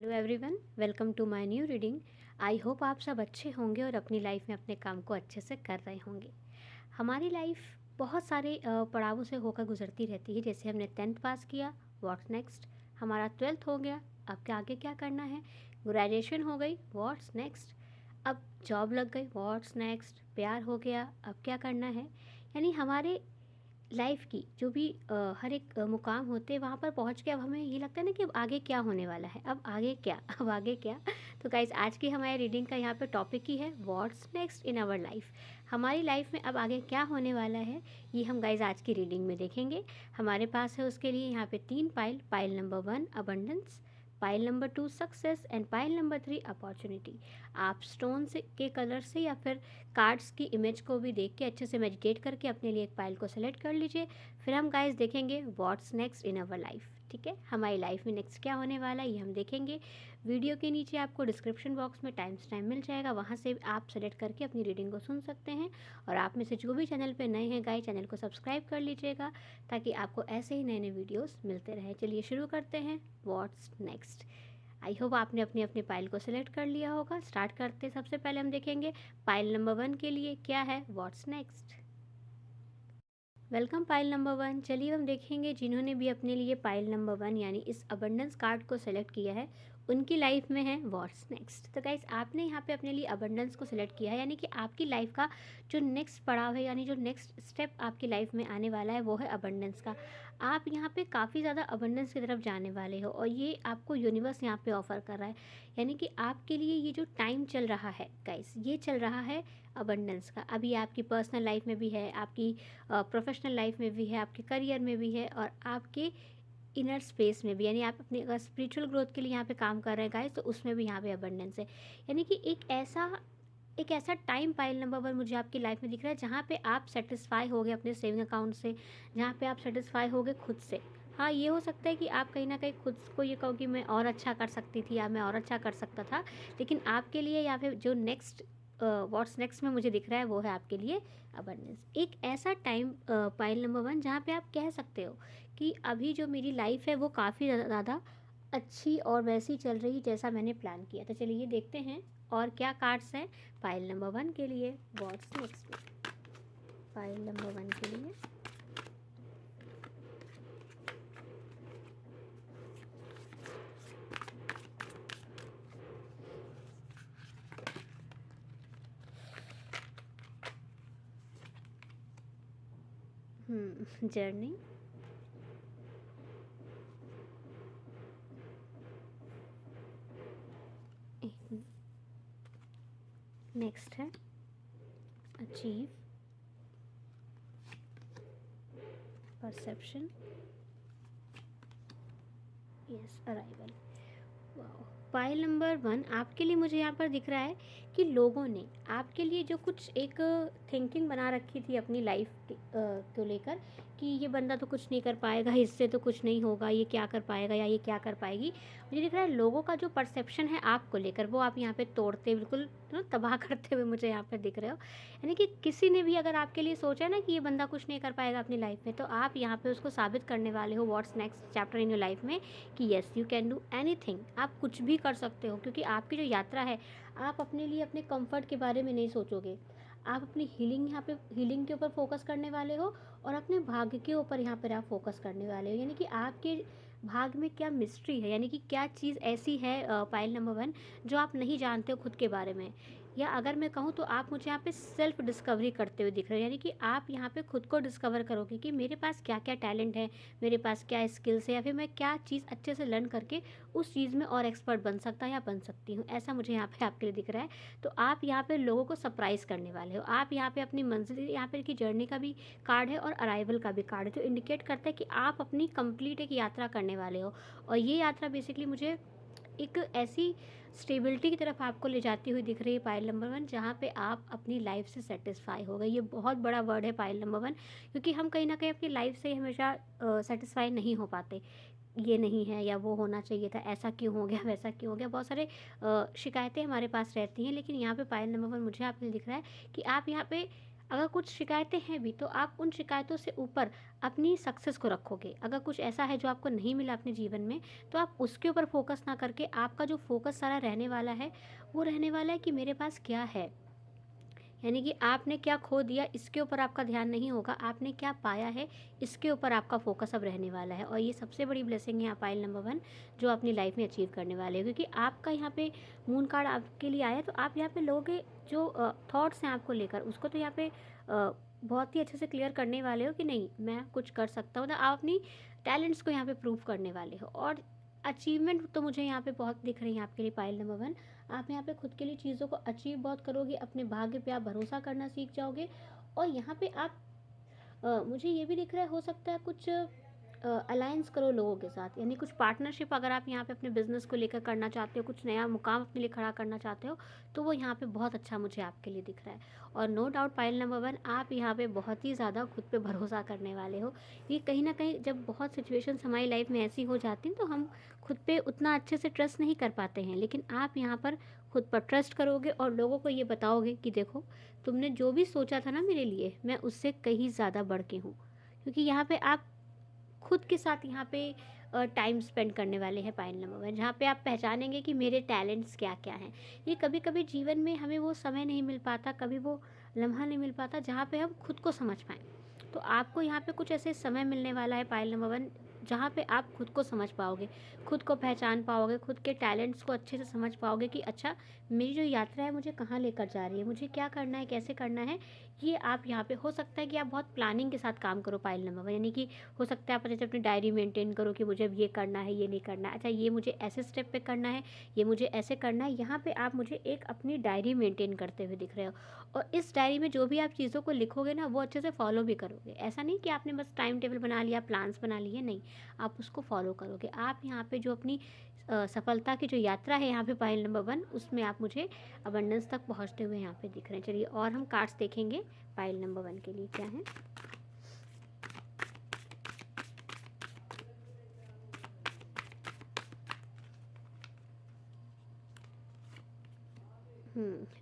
Hello everyone, welcome to my new reading. I hope आप सब अच्छे होंगे और अपनी लाइफ में अपने काम को अच्छे से कर रहे होंगे। हमारी लाइफ बहुत सारे पड़ावों से होकर गुजरती रहती है। जैसे हमने 10th पास किया, व्हाट्स नेक्स्ट। हमारा 12th हो गया, अब क्या आगे क्या करना है। ग्रेजुएशन हो गई, व्हाट्स नेक्स्ट। अब जॉब लग गई, व्हाट्स नेक्स्ट। प्यार हो गया, अब क्या करना है। यानी हमारे लाइफ की जो भी हर एक मुकाम होते हैं वहाँ पर पहुँच के अब हमें ये लगता है ना कि अब आगे क्या होने वाला है, अब आगे क्या अब आगे क्या। तो गाइज आज की हमारी रीडिंग का यहाँ पे टॉपिक ही है what's next in our life. हमारी लाइफ में अब आगे क्या होने वाला है, ये हम गाइज आज की रीडिंग में देखेंगे। हमारे पास है उसके लिए यहाँ पे 3 pile. Pile number 1 abundance, pile number 2 success and pile number 3 opportunity. आप स्टोन से के कलर से या फिर कार्ड्स की इमेज को भी देख के अच्छे से मेडिटेट करके अपने लिए एक पाइल को सेलेक्ट कर लीजिए। फिर हम गाइस देखेंगे what's next in our life. ठीक है, हमारी लाइफ में नेक्स्ट क्या होने वाला है ये हम देखेंगे। वीडियो के नीचे आपको डिस्क्रिप्शन बॉक्स में टाइम मिल जाएगा, वहाँ से आप सेलेक्ट करके अपनी रीडिंग को सुन सकते हैं। और आप में से जो भी चैनल पे नए हैं गाइस, चैनल को सब्सक्राइब कर लीजिएगा ताकि आपको ऐसे ही नए नए वीडियोस मिलते रहें। चलिए शुरू करते हैं व्हाट्स नेक्स्ट। आई होप आपने अपनी अपनी पाइल को सिलेक्ट कर लिया होगा। स्टार्ट करते सबसे पहले हम देखेंगे पाइल नंबर 1 के लिए क्या है what's next. Welcome pile number 1। चलिए हम देखेंगे जिन्होंने भी अपने लिए पाइल नंबर 1 यानी इस अबंडेंस कार्ड को सेलेक्ट किया है उनकी लाइफ में है व्हाट्स नेक्स्ट। तो गाइस आपने यहाँ पे अपने लिए अबंडेंस को सिलेक्ट किया है, यानी कि आपकी लाइफ का जो नेक्स्ट पड़ाव है, यानी जो नेक्स्ट स्टेप आपकी लाइफ में आने वाला है वो है अबंडेंस का। आप यहाँ पे काफ़ी ज़्यादा अबंडेंस की तरफ जाने वाले हो और ये आपको यूनिवर्स यहाँ पे ऑफर कर रहा है। यानी कि आपके लिए ये जो टाइम चल रहा है गाइस, ये चल रहा है अबंडेंस का। अभी आपकी पर्सनल लाइफ में भी है, आपकी प्रोफेशनल लाइफ में भी है, आपके करियर में भी है और आपके इनर स्पेस में भी। यानी आप अपनी अगर स्पिरिचुअल ग्रोथ के लिए यहाँ पे काम कर रहे हैं गाइस, तो उसमें भी यहाँ पे अबंडेंस है। यानी कि एक ऐसा टाइम पाइल नंबर 1 मुझे आपकी लाइफ में दिख रहा है जहाँ पे आप सेटिस्फाई हो गए अपने सेविंग अकाउंट से, जहाँ पे आप सेटिस्फाई हो गए खुद से। हाँ, ये हो सकता है कि आप कहीं ना कहीं खुद को ये कहो कि मैं और अच्छा कर सकती थी या मैं और अच्छा कर सकता था, लेकिन आपके लिए या फिर जो नेक्स्ट व्हाट्स नेक्स्ट में मुझे दिख रहा है वो है आपके लिए अबंडेंस। एक ऐसा टाइम पाइल नंबर 1 जहाँ पे आप कह सकते हो कि अभी जो मेरी लाइफ है वो काफ़ी ज़्यादा अच्छी और वैसी चल रही जैसा मैंने प्लान किया था। चलिए देखते हैं और क्या कार्ड्स हैं पाइल नंबर 1 के लिए व्हाट्स नेक्स्ट में। पाइल नंबर 1 के लिए जर्नी, नेक्स्ट है achieve, perception, yes arrival. Wow, pile number 1 आपके लिए मुझे यहाँ पर दिख रहा है कि लोगों ने आपके लिए जो कुछ एक थिंकिंग बना रखी थी अपनी लाइफ को लेकर कि ये बंदा तो कुछ नहीं कर पाएगा, इससे तो कुछ नहीं होगा, ये क्या कर पाएगा या ये क्या कर पाएगी। मुझे दिख रहा है लोगों का जो परसेप्शन है आपको लेकर वो आप यहाँ पे तोड़ते बिल्कुल तबाह करते हुए मुझे यहाँ पर दिख रहे हो। यानी कि किसी ने भी अगर आपके लिए सोचा है ना कि ये बंदा कुछ नहीं कर पाएगा अपनी लाइफ में, तो आप यहाँ पे उसको साबित करने वाले हो what's next chapter in your life में कि yes you can do anything. आप कुछ भी कर सकते हो क्योंकि आपकी जो यात्रा है, आप अपने लिए अपने कंफर्ट के बारे में नहीं सोचोगे। आप अपनी हीलिंग यहाँ पे हीलिंग के ऊपर फोकस करने वाले हो और अपने भाग्य के ऊपर यहाँ पर आप फोकस करने वाले हो। यानी कि आपके भाग में क्या मिस्ट्री है, यानी कि क्या चीज़ ऐसी है पाइल नंबर 1 जो आप नहीं जानते हो खुद के बारे में। या अगर मैं कहूँ तो आप मुझे यहाँ पे सेल्फ डिस्कवरी करते हुए दिख रहे हो। यानी कि आप यहाँ पे खुद को डिस्कवर करोगे कि मेरे पास क्या क्या टैलेंट है, मेरे पास क्या स्किल्स है, या फिर मैं क्या चीज़ अच्छे से लर्न करके उस चीज़ में और एक्सपर्ट बन सकता है या बन सकती हूँ। ऐसा मुझे यहाँ पे आपके लिए दिख रहा है। तो आप यहाँ पे लोगों को सरप्राइज़ करने वाले हो। आप यहाँ पे अपनी मंजिल, यहाँ पे की जर्नी का भी कार्ड है और अराइवल का भी कार्ड है, जो इंडिकेट करता है कि आप अपनी कंप्लीट एक यात्रा करने वाले हो। और ये यात्रा बेसिकली मुझे एक ऐसी स्टेबिलिटी की तरफ आपको ले जाती हुई दिख रही है पाइल नंबर 1, जहाँ पे आप अपनी लाइफ से सेटिस्फाई हो गए। ये बहुत बड़ा वर्ड है पाइल नंबर 1, क्योंकि हम कहीं ना कहीं अपनी लाइफ से हमेशा सेटिस्फाई नहीं हो पाते। ये नहीं है या वो होना चाहिए था, ऐसा क्यों हो गया, वैसा क्यों हो गया, बहुत सारे शिकायतें हमारे पास रहती हैं। लेकिन यहाँ पे पाइल नंबर 1 मुझे आपने दिख रहा है कि आप यहाँ पे अगर कुछ शिकायतें हैं भी तो आप उन शिकायतों से ऊपर अपनी सक्सेस को रखोगे। अगर कुछ ऐसा है जो आपको नहीं मिला अपने जीवन में, तो आप उसके ऊपर फ़ोकस ना करके आपका जो फ़ोकस सारा रहने वाला है, वो रहने वाला है कि मेरे पास क्या है। यानी कि आपने क्या खो दिया इसके ऊपर आपका ध्यान नहीं होगा, आपने क्या पाया है इसके ऊपर आपका फ़ोकस अब रहने वाला है। और ये सबसे बड़ी ब्लेसिंग है पाइल नंबर 1 जो अपनी लाइफ में अचीव करने वाले हो, क्योंकि आपका यहाँ पे मून कार्ड आपके लिए आया, तो आप यहाँ पे लोगों के जो थॉट्स हैं आपको लेकर, उसको तो यहाँ पे बहुत ही अच्छे से क्लियर करने वाले हो कि नहीं मैं कुछ कर सकता हूँ। तो आप अपनी टैलेंट्स को यहाँ पे प्रूव करने वाले हो। और अचीवमेंट तो मुझे यहाँ पे बहुत दिख रही है आपके लिए पाइल नंबर 1। आप यहाँ पे खुद के लिए चीज़ों को अचीव बहुत करोगे, अपने भाग्य पे आप भरोसा करना सीख जाओगे। और यहाँ पे आप मुझे ये भी दिख रहा है, हो सकता है कुछ अलायंस करो लोगों के साथ, यानी कुछ पार्टनरशिप अगर आप यहाँ पे अपने बिजनेस को लेकर करना चाहते हो, कुछ नया मुकाम अपने लिए खड़ा करना चाहते हो, तो वो यहाँ पे बहुत अच्छा मुझे आपके लिए दिख रहा है। और नो डाउट पाइल नंबर 1 आप यहाँ पे बहुत ही ज़्यादा खुद पे भरोसा करने वाले हो। ये कहीं ना कहीं जब बहुत सिचुएशंस हमारी लाइफ में ऐसी हो जाती हैं तो हम खुद पे उतना अच्छे से ट्रस्ट नहीं कर पाते हैं, लेकिन आप यहाँ पर खुद पर ट्रस्ट करोगे और लोगों को ये बताओगे कि देखो तुमने जो भी सोचा था ना मेरे लिए, मैं उससे कहीं ज़्यादा बढ़ के हूँ। क्योंकि यहाँ पे आप खुद के साथ यहाँ पे टाइम स्पेंड करने वाले हैं पाइल नंबर 1, जहाँ पे आप पहचानेंगे कि मेरे टैलेंट्स क्या क्या हैं। ये कभी कभी जीवन में हमें वो समय नहीं मिल पाता, कभी वो लम्हा नहीं मिल पाता जहाँ पे हम खुद को समझ पाएँ। तो आपको यहाँ पे कुछ ऐसे समय मिलने वाला है पाइल नंबर 1, जहाँ पे आप खुद को समझ पाओगे, खुद को पहचान पाओगे, खुद के टैलेंट्स को अच्छे से समझ पाओगे कि अच्छा मेरी जो यात्रा है मुझे कहाँ लेकर जा रही है, मुझे क्या करना है, कैसे करना है। ये आप यहाँ पे हो सकता है कि आप बहुत प्लानिंग के साथ काम करो पाइल नंबर 1, यानी कि हो सकता है आप जैसे अपनी डायरी मेंटेन करो कि मुझे अब ये करना है, ये नहीं करना है, अच्छा ये मुझे ऐसे स्टेप पे करना है, ये मुझे ऐसे करना है। यहाँ पे आप मुझे एक अपनी डायरी मेंटेन करते हुए दिख रहे हो। और इस डायरी में जो भी आप चीज़ों को लिखोगे ना वो अच्छे से फॉलो भी करोगे। ऐसा नहीं कि आपने बस टाइम टेबल बना लिया, प्लान्स बना लिए, नहीं, आप उसको फॉलो करोगे। आप यहाँ पे जो अपनी सफलता की जो यात्रा है यहाँ पे पाइल नंबर 1, उसमें आप मुझे अबंडेंस तक पहुँचते हुए यहाँ पे दिख रहे हैं। चलिए और हम कार्ड्स देखेंगे पाइल नंबर 1 के लिए क्या है।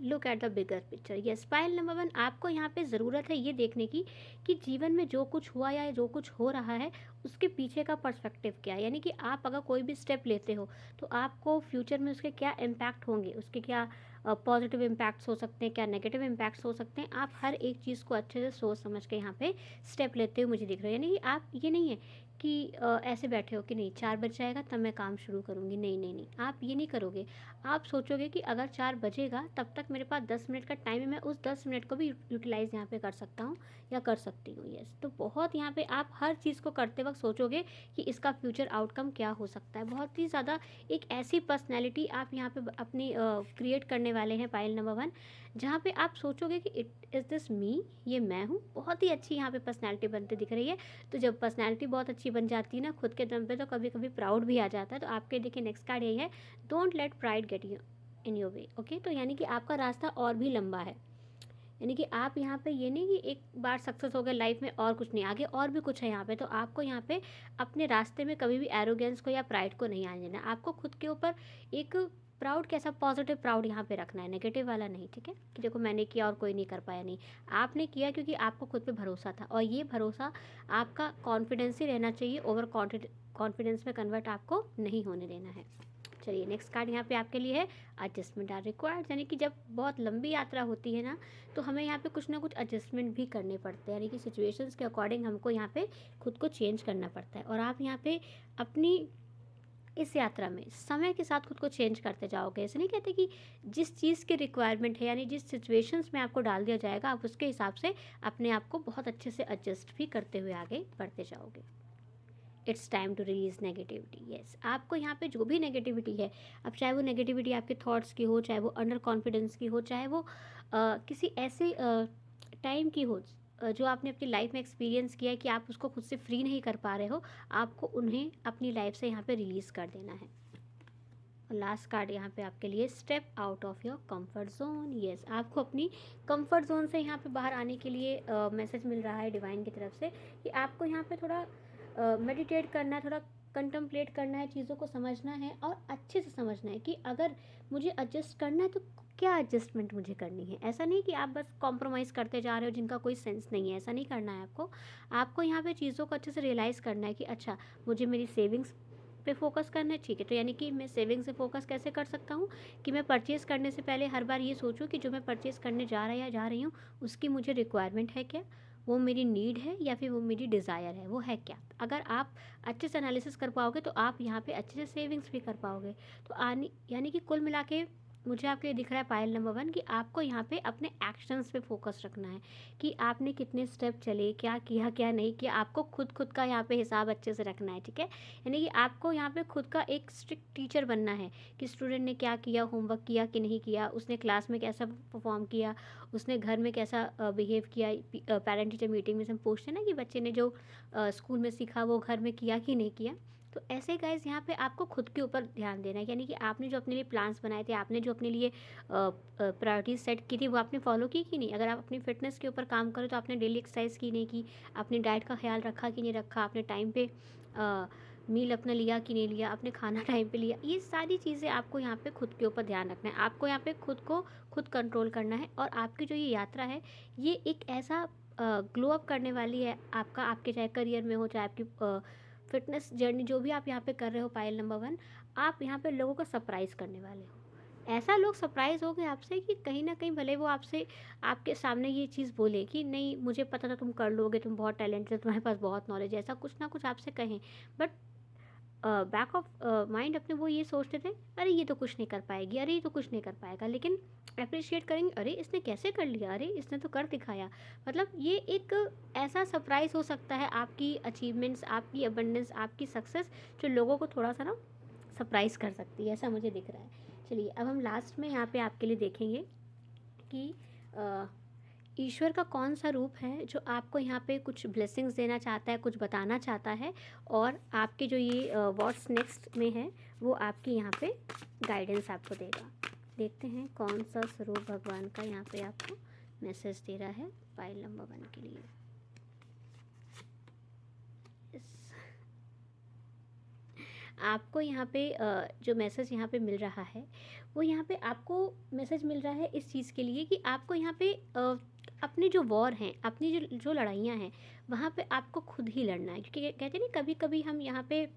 Look at the bigger picture. Yes pile number 1 आपको यहाँ पे ज़रूरत है ये देखने की कि जीवन में जो कुछ हुआ या जो कुछ हो रहा है उसके पीछे का पर्सपेक्टिव क्या है। यानी कि आप अगर कोई भी स्टेप लेते हो तो आपको फ्यूचर में उसके क्या इम्पैक्ट होंगे, उसके क्या पॉजिटिव इम्पैक्ट्स हो सकते हैं, क्या नेगेटिव इम्पैक्ट्स हो सकते हैं। आप हर एक चीज़ को अच्छे से सोच समझ के यहाँ पे स्टेप लेते हुए मुझे दिख रहे हो। यानी कि आप ये नहीं है कि ऐसे बैठे हो कि नहीं 4 बज जाएगा तब मैं काम शुरू करूँगी, नहीं नहीं नहीं, आप ये नहीं करोगे। आप सोचोगे कि अगर 4 बजेगा तब तक मेरे पास 10 मिनट का टाइम है, मैं उस 10 मिनट को भी यूटिलाइज़ यहाँ पे कर सकता हूँ या कर सकती हूँ। यस तो बहुत यहाँ पे आप हर चीज़ को करते वक्त सोचोगे कि इसका फ्यूचर आउटकम क्या हो सकता है। बहुत ही ज़्यादा एक ऐसी पर्सनैलिटी आप यहाँ पे अपनी क्रिएट करने वाले हैं पाइल नंबर 1, जहाँ पे आप सोचोगे कि इट इज़ दिस मी, ये मैं हूँ। बहुत ही अच्छी यहाँ पे पर्सनैलिटी बनते दिख रही है। तो जब पर्सनैलिटी बहुत अच्छी बन जाती है ना खुद के दम पे, तो कभी कभी प्राउड भी आ जाता है। तो आपके देखिए नेक्स्ट कार्ड यही है, don't let pride get you in your way. Okay तो यानी कि आपका रास्ता और भी लंबा है। यानी कि आप यहाँ पे ये नहीं कि एक बार सक्सेस हो गया लाइफ में और कुछ नहीं, आगे और भी कुछ है यहाँ पे। तो आपको यहाँ पे अपने रास्ते में कभी भी एरोगेंस को या प्राइड को नहीं आने देना। आपको खुद के ऊपर एक प्राउड, कैसा पॉजिटिव प्राउड यहाँ पे रखना है, नेगेटिव वाला नहीं। ठीक है कि देखो मैंने किया और कोई नहीं कर पाया, नहीं, आपने किया क्योंकि आपको खुद पे भरोसा था। और ये भरोसा आपका कॉन्फिडेंस ही रहना चाहिए, ओवर कॉन्फिडेंस में कन्वर्ट आपको नहीं होने देना है। चलिए नेक्स्ट कार्ड यहाँ पे आपके लिए है, एडजस्टमेंट आर रिक्वायर्ड। यानी कि जब बहुत लंबी यात्रा होती है ना तो हमें यहाँ पे कुछ ना कुछ एडजस्टमेंट भी करने पड़ते हैं, यानी कि सिचुएशंस के अकॉर्डिंग हमको यहाँ पे खुद को चेंज करना पड़ता है। और आप यहाँ पे अपनी इस यात्रा में समय के साथ खुद को चेंज करते जाओगे। ऐसे नहीं कहते कि जिस चीज़ की रिक्वायरमेंट है, यानी जिस सिचुएशंस में आपको डाल दिया जाएगा आप उसके हिसाब से अपने आप को बहुत अच्छे से एडजस्ट भी करते हुए आगे बढ़ते जाओगे। It's time to release negativity. Yes आपको यहाँ पे जो भी नेगेटिविटी है, अब चाहे वो नेगेटिविटी आपके थॉट्स की हो, चाहे वो अंडर कॉन्फिडेंस की हो, चाहे वो किसी ऐसे टाइम की हो जो आपने अपनी लाइफ में एक्सपीरियंस किया है कि आप उसको खुद से फ्री नहीं कर पा रहे हो, आपको उन्हें अपनी लाइफ से यहाँ पे रिलीज़ कर देना है। और लास्ट कार्ड यहाँ पे आपके लिए, step out of your comfort zone. Yes आपको अपनी कंफर्ट जोन से यहाँ पे बाहर आने के लिए मैसेज मिल रहा है डिवाइन की तरफ से कि आपको यहाँ पे थोड़ा मेडिटेट करना है, थोड़ा कंटम्पलेट करना है, चीज़ों को समझना है और अच्छे से समझना है कि अगर मुझे एडजस्ट करना है तो क्या एडजस्टमेंट मुझे करनी है। ऐसा नहीं कि आप बस कॉम्प्रोमाइज़ करते जा रहे हो जिनका कोई सेंस नहीं है, ऐसा नहीं करना है आपको। आपको यहाँ पे चीज़ों को अच्छे से रियलाइज़ करना है कि अच्छा, मुझे मेरी सेविंग्स पे फोकस करना है, ठीक है। तो यानी कि मैं सेविंग से फोकस कैसे कर सकता हूँ कि मैं परचेज़ करने से पहले हर बार ये सोचूँ कि जो मैं परचेज़ करने जा रहा या जा रही हूँ उसकी मुझे रिक्वायरमेंट है क्या, वो मेरी नीड है या फिर वो मेरी डिज़ायर है, वो है क्या। अगर आप अच्छे से एनालिसिस कर पाओगे तो आप यहाँ पे अच्छे से सेविंग्स भी कर पाओगे। तो आनी यानी कि कुल मिला के मुझे आपके लिए दिख रहा है पायल नंबर 1 कि आपको यहाँ पे अपने एक्शंस पे फोकस रखना है कि आपने कितने स्टेप चले, क्या किया क्या नहीं किया। आपको खुद का यहाँ पे हिसाब अच्छे से रखना है, ठीक है। यानी कि आपको यहाँ पे खुद का एक स्ट्रिक्ट टीचर बनना है कि स्टूडेंट ने क्या किया, होमवर्क किया कि नहीं किया, उसने क्लास में कैसा परफॉर्म किया, उसने घर में कैसा बिहेव किया। पेरेंट टीचर मीटिंग में से हम पूछते हैं ना कि बच्चे ने जो स्कूल में सीखा वो घर में किया कि नहीं किया। तो ऐसे गाइस यहाँ पे आपको खुद के ऊपर ध्यान देना है, यानी कि आपने जो अपने लिए प्लान्स बनाए थे, आपने जो अपने लिए प्रायोरिटीज सेट की थी, वो आपने फॉलो की कि नहीं। अगर आप अपनी फिटनेस के ऊपर काम करो तो आपने डेली एक्सरसाइज की नहीं की, आपने डाइट का ख्याल रखा कि नहीं रखा, आपने टाइम पे मील अपना लिया कि नहीं लिया, आपने खाना टाइम पे लिया। ये सारी चीज़ें आपको यहाँ पे खुद के ऊपर ध्यान रखना है। आपको यहाँ पे खुद को खुद कंट्रोल करना है। और आपकी जो ये यात्रा है ये एक ऐसा ग्लो अप करने वाली है आपका, आपके चाहे करियर में हो, चाहे आपकी फिटनेस जर्नी, जो भी आप यहाँ पे कर रहे हो पायल नंबर 1, आप यहाँ पे लोगों को सरप्राइज़ करने वाले हो। ऐसा लोग सरप्राइज़ हो गए आपसे कि कहीं ना कहीं भले वो आपसे आपके सामने ये चीज़ बोले कि नहीं मुझे पता था तुम कर लोगे, तुम बहुत टैलेंटेड हो, तुम्हारे पास बहुत नॉलेज है, ऐसा कुछ ना कुछ आपसे कहें, बट बैक ऑफ माइंड अपने वो ये सोचते थे अरे ये तो कुछ नहीं कर पाएगी, अरे ये तो कुछ नहीं कर पाएगा। लेकिन अप्रिशिएट करेंगे, अरे इसने कैसे कर लिया, अरे इसने तो कर दिखाया। मतलब ये एक ऐसा सरप्राइज़ हो सकता है आपकी अचीवमेंट्स, आपकी अबंडेंस, आपकी सक्सेस, जो लोगों को थोड़ा सा ना सरप्राइज़ कर सकती है, ऐसा मुझे दिख रहा है। चलिए अब हम लास्ट में यहाँ पे आपके लिए देखेंगे कि ईश्वर का कौन सा रूप है जो आपको यहाँ पे कुछ ब्लेसिंग्स देना चाहता है, कुछ बताना चाहता है, और आपके जो ये व्हाट्स नेक्स्ट में है वो आपकी यहाँ पे गाइडेंस आपको देगा। देखते हैं कौन सा स्वरूप भगवान का यहाँ पे आपको मैसेज दे रहा है पाइल नंबर 1 के लिए। आपको यहाँ पे जो मैसेज यहाँ पे मिल रहा है वो यहाँ पे आपको मैसेज मिल रहा है इस चीज़ के लिए कि आपको यहाँ पे अपने जो वॉर हैं, अपनी जो लड़ाइयाँ हैं, वहाँ पे आपको खुद ही लड़ना है। क्योंकि कहते हैं ना कभी कभी हम यहाँ पे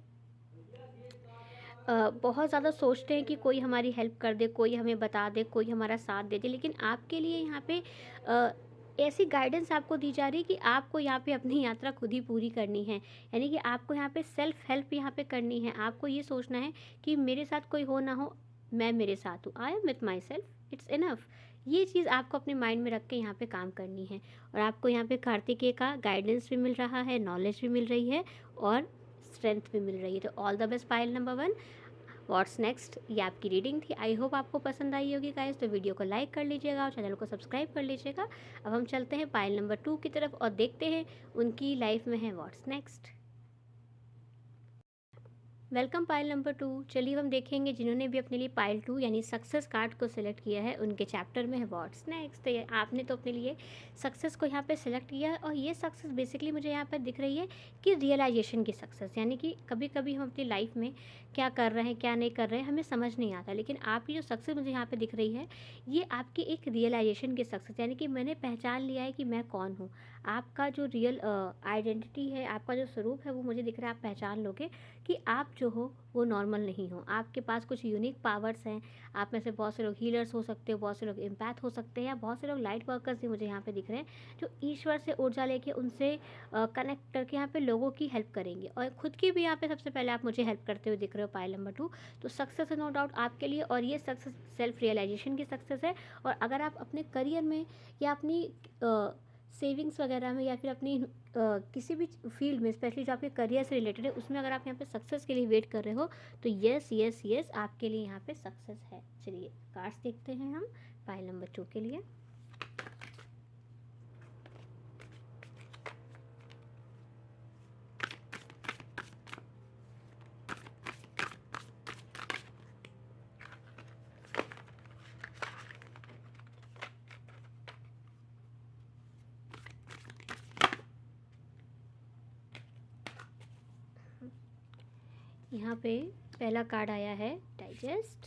बहुत ज़्यादा सोचते हैं कि कोई हमारी हेल्प कर दे, कोई हमें बता दे, कोई हमारा साथ दे दे, लेकिन आपके लिए यहाँ पे अ, ऐसी गाइडेंस आपको दी जा रही है कि आपको यहाँ पे अपनी यात्रा खुद ही पूरी करनी है। यानी कि आपको यहाँ पे सेल्फ हेल्प यहाँ पे करनी है। आपको ये सोचना है कि मेरे साथ कोई हो ना हो, मैं मेरे साथ हूँ, I am with my self, it's enough. ये चीज़ आपको अपने माइंड में रख के यहाँ पे काम करनी है। और आपको यहाँ पे कार्तिकेय का गाइडेंस भी मिल रहा है, नॉलेज भी मिल रही है, और स्ट्रेंथ भी मिल रही है। तो all the best pile number 1। What's next ये आपकी रीडिंग थी। आई होप आपको पसंद आई होगी गाइस। तो वीडियो को लाइक कर लीजिएगा और चैनल को सब्सक्राइब कर लीजिएगा। अब हम चलते हैं पायल नंबर 2 की तरफ और देखते हैं उनकी लाइफ में है what's next. Welcome pile number 2। चलिए हम देखेंगे जिन्होंने भी अपने लिए पाइल 2 यानी सक्सेस कार्ड को सिलेक्ट किया है, उनके चैप्टर में है व्हाट्स नेक्स्ट। तो आपने तो अपने लिए सक्सेस को यहाँ पे सिलेक्ट किया है, और ये सक्सेस बेसिकली मुझे यहाँ पर दिख रही है कि रियलाइजेशन की सक्सेस। यानी कि कभी कभी हम अपनी लाइफ में क्या कर रहे हैं क्या नहीं कर रहे हैं हमें समझ नहीं आता, लेकिन आपकी जो सक्सेस मुझे यहाँ पर दिख रही है ये आपकी एक रियलाइजेशन की सक्सेस। यानी कि मैंने पहचान लिया है कि मैं कौन हूँ। आपका जो रियल आइडेंटिटी है, आपका जो स्वरूप है, वो मुझे दिख रहा है आप पहचान लोगे कि आप जो हो वो नॉर्मल नहीं हो। आपके पास कुछ यूनिक पावर्स हैं। आप में से बहुत से लोग हीलर्स हो सकते हो, बहुत से लोग एम्पैथ हो सकते हैं, या बहुत से लोग लाइट वर्कर्स भी मुझे यहाँ पे दिख रहे हैं जो ईश्वर से ऊर्जा लेके उनसे कनेक्ट करके यहाँ पे लोगों की हेल्प करेंगे, और खुद की भी यहाँ पे सबसे पहले आप मुझे हेल्प करते हुए दिख रहे हो पाइल नंबर 2। तो सक्सेस है नो डाउट आपके लिए, और ये सक्सेस सेल्फ रियलाइजेशन की सक्सेस है। और अगर आप अपने करियर में या अपनी सेविंग्स वगैरह में या फिर अपनी किसी भी फील्ड में, स्पेशली जो आपके करियर से रिलेटेड है, उसमें अगर आप यहाँ पे सक्सेस के लिए वेट कर रहे हो तो यस यस यस आपके लिए यहाँ पे सक्सेस है। चलिए कार्ड्स देखते हैं हम फाइल नंबर 2 के लिए। यहाँ पे पहला कार्ड आया है digest.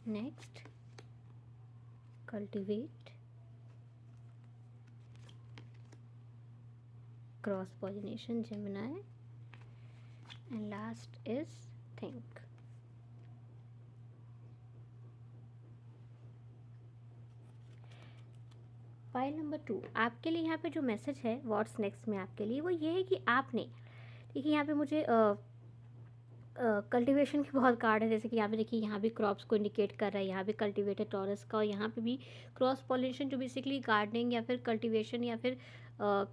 Next cultivate, cross pollination Gemini, and last is think. File number 2 आपके लिए यहाँ पे जो मैसेज है व्हाट्स नेक्स्ट में आपके लिए, वो ये है कि आपने, देखिए यहाँ पे मुझे कल्टीवेशन के बहुत कार्ड है, जैसे कि यहाँ पे देखिए, यहाँ भी क्रॉप्स को इंडिकेट कर रहा है, यहाँ भी कल्टीवेटेड टॉरस का, और यहाँ पे भी क्रॉस पॉलिनेशन जो बेसिकली गार्डनिंग या फिर कल्टीवेशन या फिर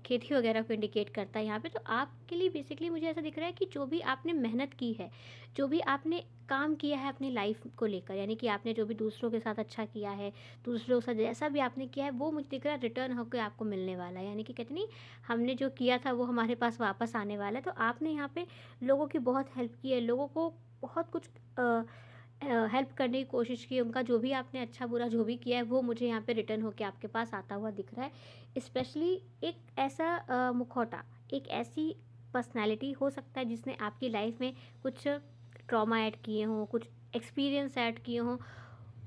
खेती वगैरह को इंडिकेट करता है यहाँ पे। तो आपके लिए बेसिकली मुझे ऐसा दिख रहा है कि जो भी आपने मेहनत की है, जो भी आपने काम किया है अपनी लाइफ को लेकर, यानी कि आपने जो भी दूसरों के साथ अच्छा किया है, दूसरों के साथ जैसा भी आपने किया है, वो मुझे दिख रहा है रिटर्न होकर आपको मिलने वाला है। यानी कि कहते नहीं, हमने जो किया था वो हमारे पास वापस आने वाला है। तो आपने यहाँ पे लोगों की बहुत हेल्प की है, लोगों को बहुत कुछ हेल्प करने की कोशिश की, उनका जो भी आपने अच्छा बुरा जो भी किया है वो मुझे यहाँ पे रिटर्न होके आपके पास आता हुआ दिख रहा है। स्पेशली एक ऐसा मुखौटा, एक ऐसी पर्सनालिटी हो सकता है जिसने आपकी लाइफ में कुछ ट्रॉमा ऐड किए हों, कुछ एक्सपीरियंस ऐड किए हों।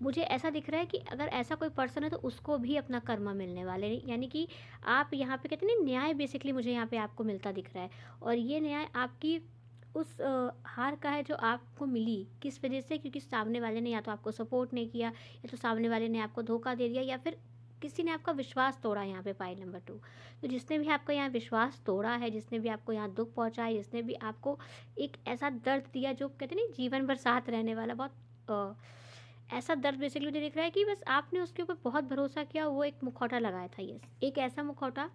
मुझे ऐसा दिख रहा है कि अगर ऐसा कोई पर्सन है तो उसको भी अपना कर्मा मिलने वाले, यानी कि आप यहाँ पे कहते हैं न्याय, बेसिकली मुझे यहाँ पे आपको मिलता दिख रहा है। और ये न्याय आपकी उस हार का है जो आपको मिली, किस वजह से, क्योंकि सामने वाले ने या तो आपको सपोर्ट नहीं किया, या तो सामने वाले ने आपको धोखा दे दिया, या फिर किसी ने आपका विश्वास तोड़ा। यहाँ पे पाइल नंबर 2, तो जिसने भी आपका यहाँ विश्वास तोड़ा है, जिसने भी आपको यहाँ दुख पहुँचा है, जिसने भी आपको एक ऐसा दर्द दिया जो कहते नहीं जीवन भर साथ रहने वाला, बहुत ऐसा दर्द बेसिकली मुझे दिख रहा है कि बस आपने उसके ऊपर बहुत भरोसा किया, वो एक मुखौटा लगाया था। यस, एक ऐसा मुखौटा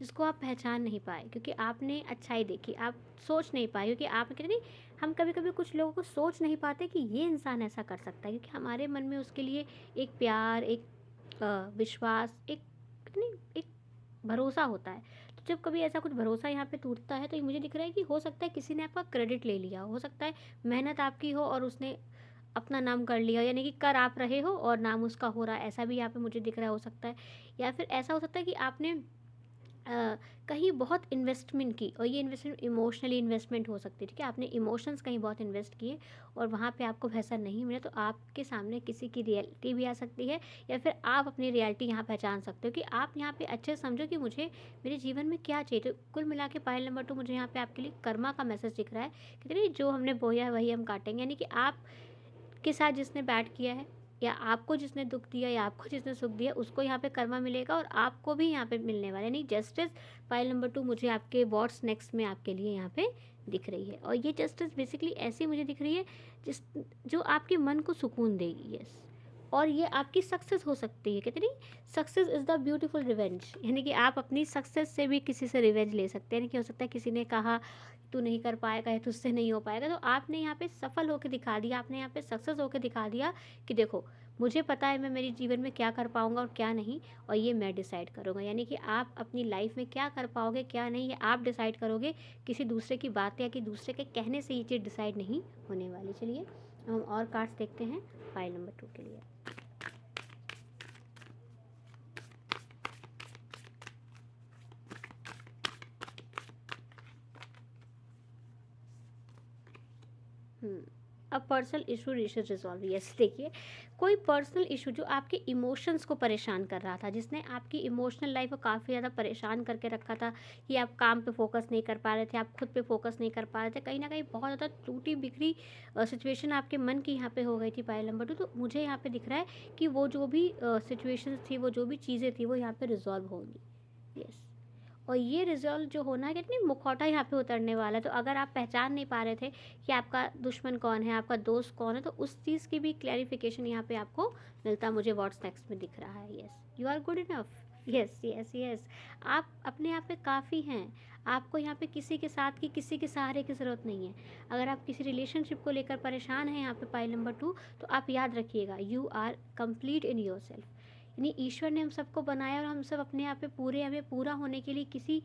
जिसको आप पहचान नहीं पाए, क्योंकि आपने अच्छाई देखी, आप सोच नहीं पाए, क्योंकि आप कहते नहीं, हम कभी कभी कुछ लोगों को सोच नहीं पाते कि ये इंसान ऐसा कर सकता है, क्योंकि हमारे मन में उसके लिए एक प्यार, एक विश्वास, एक कहते नहीं, एक भरोसा होता है। तो जब कभी ऐसा कुछ भरोसा यहाँ पे टूटता है, तो ये मुझे दिख रहा है कि हो सकता है किसी ने आपका क्रेडिट ले लिया, हो सकता है मेहनत आपकी हो और उसने अपना नाम कर लिया, यानी कि कर आप रहे हो और नाम उसका हो रहा है, ऐसा भी यहाँ पे मुझे दिख रहा हो सकता है। या फिर ऐसा हो सकता है कि आपने कहीं बहुत इन्वेस्टमेंट की, और ये इन्वेस्टमेंट इमोशनली इन्वेस्टमेंट हो सकती है, ठीक है, आपने इमोशंस कहीं बहुत इन्वेस्ट किए और वहाँ पे आपको वैसा नहीं मिला, तो आपके सामने किसी की रियलिटी भी आ सकती है, या फिर आप अपनी रियलिटी यहाँ पहचान सकते हो कि आप यहाँ पे अच्छे समझो कि मुझे मेरे जीवन में क्या चाहिए। तो कुल मिला के पाइल नंबर 2 मुझे यहाँ पे आपके लिए कर्मा का मैसेज दिख रहा है, कहते नहीं जो हमने बोया है वही हम काटेंगे, यानी कि आप के साथ जिसने बैड किया है, या आपको जिसने दुख दिया, या आपको जिसने सुख दिया, उसको यहाँ पे कर्मा मिलेगा और आपको भी यहाँ पे मिलने वाला है। यानी जस्टिस फाइल नंबर 2 मुझे आपके व्हाट्स नेक्स्ट में आपके लिए यहाँ पे दिख रही है। और ये जस्टिस बेसिकली ऐसी मुझे दिख रही है जिस जो आपके मन को सुकून देगी। यस, और ये आपकी सक्सेस हो सकती है, कहते नहीं, success is the beautiful revenge, यानी कि आप अपनी सक्सेस से भी किसी से रिवेंज ले सकते हैं। यानी कि हो सकता है किसी ने कहा तू नहीं कर पाएगा या तुझसे नहीं हो पाएगा, तो आपने यहाँ पे सफल होकर दिखा दिया, आपने यहाँ पे सक्सेस होकर दिखा दिया कि देखो मुझे पता है मैं मेरे जीवन में क्या कर पाऊँगा और क्या नहीं, और ये मैं डिसाइड करूँगा। यानी कि आप अपनी लाइफ में क्या कर पाओगे क्या नहीं, ये आप डिसाइड करोगे, किसी दूसरे की बात या कि दूसरे के कहने से ये चीज़ डिसाइड नहीं होने वाली। चलिए हम और कार्ड्स देखते हैं फाइल नंबर 2 के लिए। अब पर्सनल इशू रिजॉल्व। यस, देखिए कोई पर्सनल इशू जो आपके इमोशंस को परेशान कर रहा था, जिसने आपकी इमोशनल लाइफ को काफ़ी ज़्यादा परेशान करके रखा था, कि आप काम पे फोकस नहीं कर पा रहे थे, आप खुद पे फोकस नहीं कर पा रहे थे, कहीं ना कहीं बहुत ज़्यादा टूटी बिखरी सिचुएशन आपके मन की यहाँ पे हो गई थी पाइल नंबर 2। तो मुझे यहाँ पे दिख रहा है कि वो जो भी सिचुएशंस थी, वो जो भी चीज़ें थी, वो यहाँ पे रिजॉल्व होंगी। यस, और ये रिजल्ट जो होना है, कितनी मुखौटा यहाँ पे उतरने वाला है। तो अगर आप पहचान नहीं पा रहे थे कि आपका दुश्मन कौन है, आपका दोस्त कौन है, तो उस चीज़ की भी क्लैरिफिकेशन यहाँ पे आपको मिलता मुझे व्हाट्स नेक्स्ट में दिख रहा है। Yes, you are good enough. Yes yes yes, आप अपने आप पे काफ़ी हैं। आपको यहाँ पे किसी के साथ की, किसी के सहारे की ज़रूरत नहीं है। अगर आप किसी रिलेशनशिप को लेकर परेशान हैं यहाँ पे पाइल नंबर 2, तो आप याद रखिएगा, you are complete in your self. यानी ईश्वर ने हम सबको बनाया और हम सब अपने आप पे पूरे, हमें पूरा होने के लिए किसी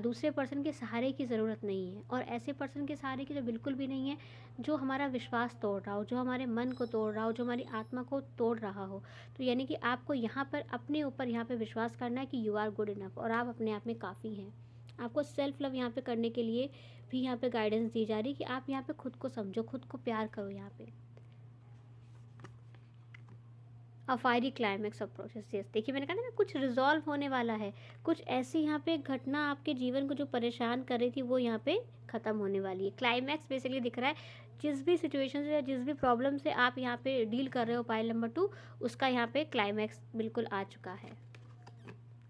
दूसरे पर्सन के सहारे की ज़रूरत नहीं है। और ऐसे पर्सन के सहारे की तो बिल्कुल भी नहीं है जो हमारा विश्वास तोड़ रहा हो, जो हमारे मन को तोड़ रहा हो, जो हमारी आत्मा को तोड़ रहा हो। तो यानी कि आपको यहाँ पर अपने ऊपर यहाँ पे विश्वास करना है कि यू आर गुड इनफ, और आप अपने आप में काफ़ी हैं। आपको सेल्फ लव यहाँ पे करने के लिए भी यहाँ पे गाइडेंस दी जा रही है कि आप यहाँ पे खुद को समझो, खुद को प्यार करो यहाँ पे। अ फायरी क्लाइमैक्स अप्रोचेस। यस, देखिए मैंने कहा था ना कुछ रिजॉल्व होने वाला है, कुछ ऐसी यहाँ पे घटना आपके जीवन को जो परेशान कर रही थी वो यहाँ पे ख़त्म होने वाली है। क्लाइमैक्स बेसिकली दिख रहा है, जिस भी सिचुएशन से या जिस भी प्रॉब्लम से आप यहाँ पे डील कर रहे हो पाइल नंबर 2, उसका यहाँ पे क्लाइमैक्स बिल्कुल आ चुका है।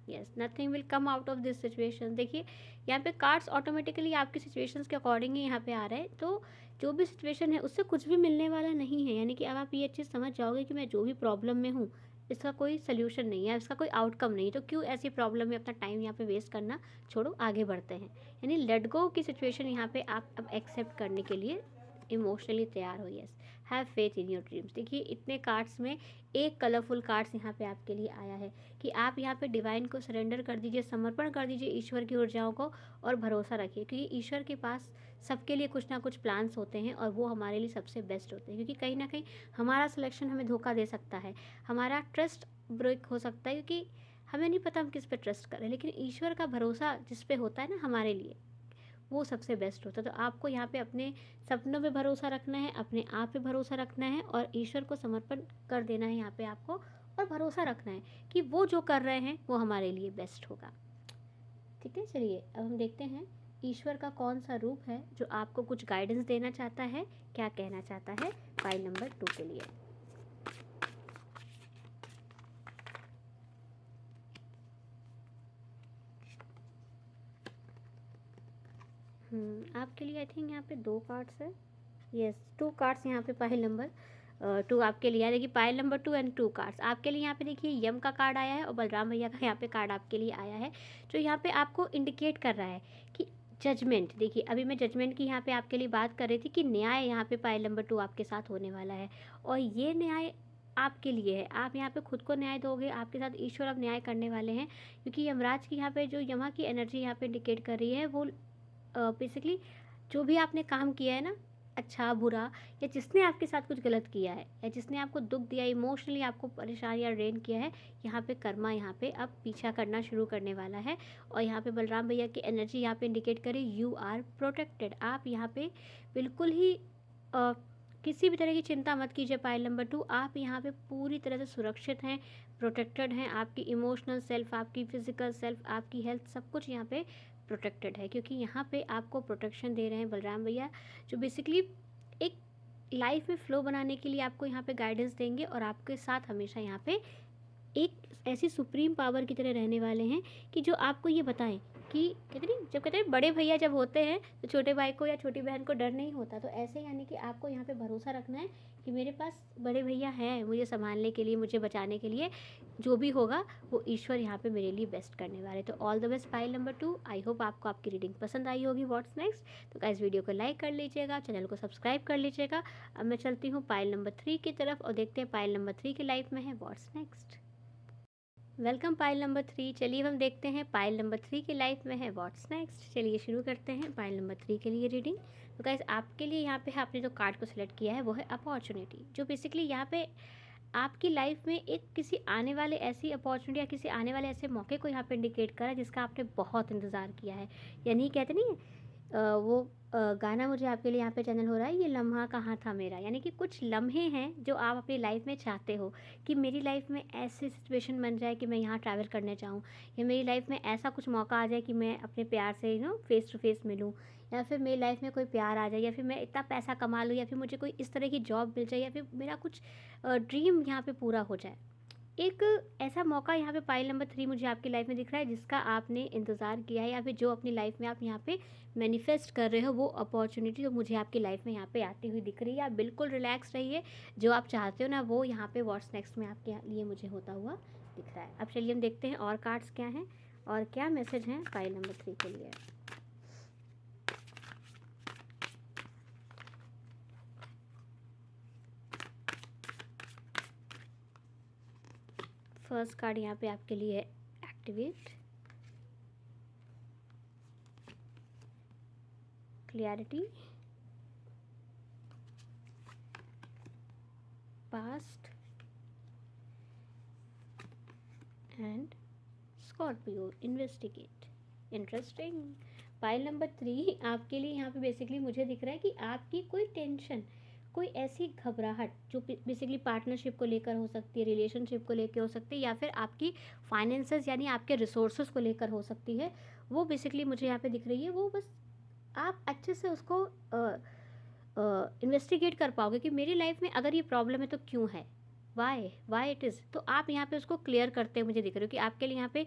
Yes, nothing will come out of this situation. देखिए यहाँ पे कार्ड्स ऑटोमेटिकली आपकी सिचुएशंस के अकॉर्डिंग ही यहाँ पे आ रहे हैं, तो जो भी सिचुएशन है उससे कुछ भी मिलने वाला नहीं है। यानी कि अब आप ये चीज़ समझ जाओगे कि मैं जो भी प्रॉब्लम में हूँ इसका कोई सोल्यूशन नहीं है, इसका कोई आउटकम नहीं है, तो क्यों ऐसी प्रॉब्लम में अपना टाइम यहाँ पे वेस्ट करना, छोड़ो आगे बढ़ते हैं। यानी लेट गो की सिचुएशन यहाँ पे आप अब एक्सेप्ट करने के लिए इमोशनली तैयार हो। Yes, have faith in your dreams. देखिए इतने कार्ड्स में एक कलरफुल कार्ड्स यहाँ पे आपके लिए आया है कि आप यहाँ पे डिवाइन को सरेंडर कर दीजिए, समर्पण कर दीजिए ईश्वर की ऊर्जाओं को, और भरोसा रखिए क्योंकि ईश्वर के पास सबके लिए कुछ ना कुछ प्लान्स होते हैं और वो हमारे लिए सबसे बेस्ट होते हैं। क्योंकि कहीं ना कहीं हमारा सिलेक्शन हमें धोखा दे सकता है, हमारा ट्रस्ट ब्रेक हो सकता है, क्योंकि हमें नहीं पता हम किस पे ट्रस्ट करें, लेकिन ईश्वर का भरोसा जिस पे होता है ना हमारे लिए, वो सबसे बेस्ट होता है। तो आपको यहाँ पे अपने सपनों पे भरोसा रखना है, अपने आप पे भरोसा रखना है और ईश्वर को समर्पण कर देना है यहाँ पे आपको, और भरोसा रखना है कि वो जो कर रहे हैं वो हमारे लिए बेस्ट होगा। ठीक है, चलिए अब हम देखते हैं ईश्वर का कौन सा रूप है जो आपको कुछ गाइडेंस देना चाहता है, क्या कहना चाहता है फाइल नंबर 2 के लिए। आपके लिए आई थिंक यहाँ पे 2 कार्ड्स है। यस, 2 कार्ड्स यहाँ पे पाइल नंबर 2 आपके लिए आया। देखिए पाइल नंबर 2 एंड 2 कार्ड्स आपके लिए यहाँ पे देखिए यम का कार्ड आया है और बलराम भैया का यहाँ पे कार्ड आपके लिए आया है, जो यहाँ पे आपको इंडिकेट कर रहा है कि जजमेंट। देखिए अभी मैं जजमेंट की यहाँ पे आपके लिए बात कर रही थी कि न्याय यहाँ पे पाइल नंबर 2 आपके साथ होने वाला है, और ये न्याय आपके लिए है। आप यहाँ पे खुद को न्याय दोगे, आपके साथ ईश्वर अब न्याय करने वाले हैं, क्योंकि यमराज की यहाँ पे जो यमा की एनर्जी यहाँ पे इंडिकेट कर रही है वो बेसिकली जो भी आपने काम किया है ना, अच्छा बुरा, या जिसने आपके साथ कुछ गलत किया है या जिसने आपको दुख दिया, इमोशनली आपको परेशान या ड्रेन किया है, यहाँ पे कर्मा यहाँ पे अब पीछा करना शुरू करने वाला है। और यहाँ पे बलराम भैया की एनर्जी यहाँ पे इंडिकेट करे यू आर प्रोटेक्टेड। आप यहाँ पे बिल्कुल ही किसी भी तरह की चिंता मत कीजिए पाइल नंबर 2, आप यहाँ पे पूरी तरह से सुरक्षित हैं, प्रोटेक्टेड हैं। आपकी इमोशनल सेल्फ, आपकी फिजिकल सेल्फ, आपकी हेल्थ, सब कुछ यहाँ पे प्रोटेक्टेड है, क्योंकि यहाँ पे आपको प्रोटेक्शन दे रहे हैं बलराम भैया, जो बेसिकली एक लाइफ में फ्लो बनाने के लिए आपको यहाँ पे गाइडेंस देंगे और आपके साथ हमेशा यहाँ पे एक ऐसी सुप्रीम पावर की तरह रहने वाले हैं कि जो आपको ये बताएं कि कहते नहीं, जब कहते हैं बड़े भैया जब होते हैं तो छोटे भाई को या छोटी बहन को डर नहीं होता, तो ऐसे यानी कि आपको यहाँ पे भरोसा रखना है कि मेरे पास बड़े भैया हैं मुझे संभालने के लिए, मुझे बचाने के लिए, जो भी होगा वो ईश्वर यहाँ पे मेरे लिए बेस्ट करने वाले। तो all the best pile number 2। I hope आपको आपकी रीडिंग पसंद आई होगी। व्हाट्स नेक्स्ट, तो गाइस वीडियो को लाइक कर लीजिएगा, चैनल को सब्सक्राइब कर लीजिएगा। अब मैं चलती हूँ पाइल नंबर 3 की तरफ और देखते हैं पाइल नंबर 3 की लाइफ में है what's next. Welcome pile number 3। चलिए हम देखते हैं पाइल नंबर 3 की लाइफ में है व्हाट्स नेक्स्ट। चलिए शुरू करते हैं पाइल नंबर 3 के लिए रीडिंग। तो गाइस आपके लिए यहाँ पे आपने जो कार्ड को सिलेक्ट किया है वो है अपॉर्चुनिटी, जो बेसिकली यहाँ पे आपकी लाइफ में एक किसी आने वाले ऐसी अपॉर्चुनिटी या किसी आने वाले ऐसे मौके को यहाँ पे इंडिकेट करा है जिसका आपने बहुत इंतज़ार किया है। यानी कहते नहीं है वो गाना मुझे आपके लिए यहाँ पे चैनल हो रहा है, ये लम्हा कहाँ था मेरा। यानी कि कुछ लम्हे हैं जो आप अपनी लाइफ में चाहते हो कि मेरी लाइफ में ऐसी सिचुएशन बन जाए कि मैं यहाँ ट्रैवल करने चाहूँ, या मेरी लाइफ में ऐसा कुछ मौका आ जाए कि मैं अपने प्यार से फेस टू फेस मिलूँ, या फिर मेरी लाइफ में कोई प्यार आ जाए, या फिर मैं इतना पैसा कमा लूँ, या फिर मुझे कोई इस तरह की जॉब मिल जाए, या फिर मेरा कुछ ड्रीम यहाँ पे पूरा हो जाए। एक ऐसा मौका यहाँ पे पाइल नंबर 3 मुझे आपकी लाइफ में दिख रहा है जिसका आपने इंतज़ार किया है, या फिर जो अपनी लाइफ में आप यहाँ पे मैनिफेस्ट कर रहे हो, वो अपॉर्चुनिटी जो मुझे आपकी लाइफ में यहाँ पे आती हुई दिख रही है। आप बिल्कुल रिलैक्स रहिए, जो आप चाहते हो ना वो यहाँ पे व्हाट्स नेक्स्ट में आपके लिए मुझे होता हुआ दिख रहा है। अब चलिए हम देखते हैं और कार्ड्स क्या हैं और क्या मैसेज हैं पाइल नंबर 3 के लिए। फर्स्ट कार्ड यहाँ पे आपके लिए है activate, clarity, past and Scorpio, investigate. Interesting. Pile number 3 आपके लिए यहाँ पे बेसिकली मुझे दिख रहा है कि आपकी कोई टेंशन, कोई ऐसी घबराहट जो बेसिकली पार्टनरशिप को लेकर हो सकती है, रिलेशनशिप को लेकर हो सकती है, या फिर आपकी फाइनेंसेस यानी आपके रिसोर्सेज को लेकर हो सकती है, वो बेसिकली मुझे यहाँ पे दिख रही है। वो बस आप अच्छे से उसको इन्वेस्टिगेट कर पाओगे कि मेरी लाइफ में अगर ये प्रॉब्लम है तो क्यों है, वाई इट इज़। तो आप यहाँ पे उसको क्लियर करते हुए मुझे दिख रहे हो कि आपके लिए यहाँ पे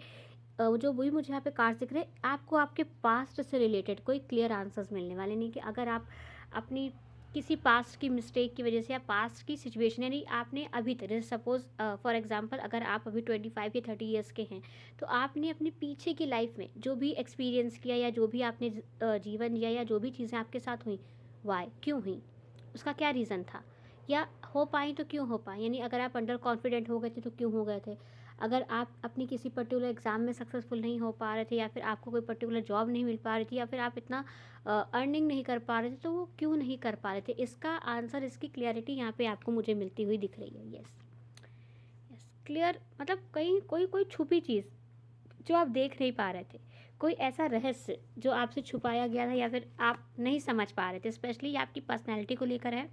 जो वही मुझे यहाँ पे कार्ड्स दिख रहे हैं, आपको आपके पास्ट से रिलेटेड कोई क्लियर आंसर्स मिलने वाले नहीं, कि अगर आप अपनी किसी पास्ट की मिस्टेक की वजह से या पास्ट की सिचुएशन, यानी आपने अभी तक, जैसे सपोज फॉर एग्जांपल अगर आप अभी 25 या 30 ईयर्स के हैं, तो आपने अपने पीछे की लाइफ में जो भी एक्सपीरियंस किया या जो भी आपने जीवन जिया या जो भी चीज़ें आपके साथ हुई, वाई क्यों हुई, उसका क्या रीज़न था, या हो पाई तो क्यों हो पाई, यानी अगर आप अंडर कॉन्फिडेंट हो गए थे तो क्यों हो गए थे, अगर आप अपनी किसी पर्टिकुलर एग्ज़ाम में सक्सेसफुल नहीं हो पा रहे थे, या फिर आपको कोई पर्टिकुलर जॉब नहीं मिल पा रही थी, या फिर आप इतना अर्निंग नहीं कर पा रहे थे, तो वो क्यों नहीं कर पा रहे थे, इसका आंसर, इसकी क्लियरिटी यहाँ पे आपको मुझे मिलती हुई दिख रही है। यस यस, क्लियर, मतलब कहीं कोई कोई छुपी चीज़ जो आप देख नहीं पा रहे थे, कोई ऐसा रहस्य जो आपसे छुपाया गया था या फिर आप नहीं समझ पा रहे थे, स्पेशली आपकी पर्सनैलिटी को लेकर है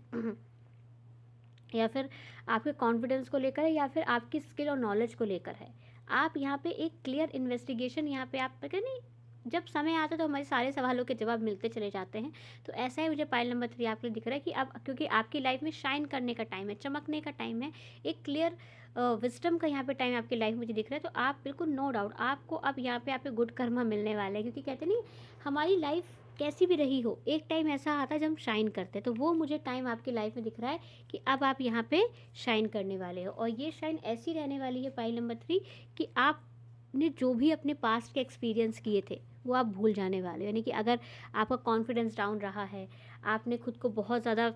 या फिर आपके कॉन्फिडेंस को लेकर है, या फिर आपकी स्किल और नॉलेज को लेकर है। आप यहाँ पे एक क्लियर इन्वेस्टिगेशन, यहाँ पे आप क्या नहीं, जब समय आता है तो हमारे सारे सवालों के जवाब मिलते चले जाते हैं। तो ऐसा ही मुझे पाइल नंबर 3 आपके लिए दिख रहा है कि अब क्योंकि आपकी लाइफ में शाइन करने का टाइम है, चमकने का टाइम है, एक क्लियर विजडम का यहाँ पे टाइम आपकी लाइफ में मुझे दिख रहा है। तो आप बिल्कुल नो डाउट आपको अब यहाँ पे आपके गुड कर्मा मिलने वाले हैं, क्योंकि कहते नहीं, हमारी लाइफ कैसी भी रही हो, एक टाइम ऐसा आता है जब हम शाइन करते हैं। तो वो मुझे टाइम आपकी लाइफ में दिख रहा है कि अब आप यहाँ पे शाइन करने वाले हो, और ये शाइन ऐसी रहने वाली है पाइल नंबर 3 कि आपने जो भी अपने पास्ट के एक्सपीरियंस किए थे वो आप भूल जाने वाले हो। यानी कि अगर आपका कॉन्फिडेंस डाउन रहा है, आपने खुद को बहुत ज़्यादा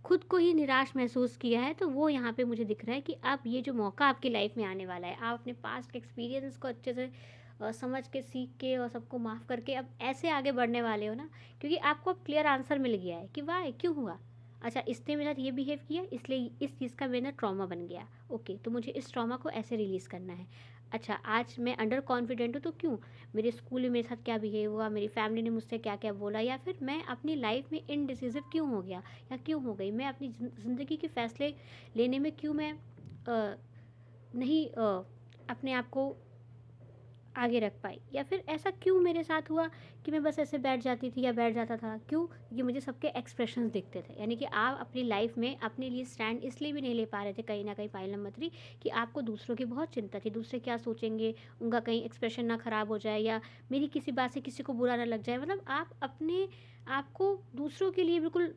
खुद को ही निराश महसूस किया है, तो वो यहाँ पे मुझे दिख रहा है कि अब ये जो मौका आपकी लाइफ में आने वाला है, आप अपने पास्ट के एक्सपीरियंस को अच्छे से समझ के, सीख के और सबको माफ़ करके अब ऐसे आगे बढ़ने वाले हो ना, क्योंकि आपको अब क्लियर आंसर मिल गया है कि वाह क्यों हुआ, अच्छा इसने मेरे साथ ये बिहेव किया इसलिए इस चीज़ का मेरा ट्रॉमा बन गया, ओके तो मुझे इस ट्रॉमा को ऐसे रिलीज़ करना है। अच्छा आज मैं अंडर कॉन्फिडेंट हूँ तो क्यों, मेरे स्कूल में मेरे साथ क्या बिहेव हुआ, मेरी फैमिली ने मुझसे क्या क्या बोला, या फिर मैं अपनी लाइफ में इनडिसिसिव क्यों हो गया या क्यों हो गई, मैं अपनी ज़िंदगी के फ़ैसले लेने में क्यों मैं नहीं अपने आप को आगे रख पाई, या फिर ऐसा क्यों मेरे साथ हुआ कि मैं बस ऐसे बैठ जाती थी या बैठ जाता था, क्यों, ये मुझे सबके एक्सप्रेशंस दिखते थे। यानी कि आप अपनी लाइफ में अपने लिए स्टैंड इसलिए भी नहीं ले पा रहे थे कहीं ना कहीं पाइल नंबर 3 कि आपको दूसरों की बहुत चिंता थी, दूसरे क्या सोचेंगे, उनका कहीं एक्सप्रेशन ना ख़राब हो जाए, या मेरी किसी बात से किसी को बुरा ना लग जाए, मतलब आप अपने आप को दूसरों के लिए बिल्कुल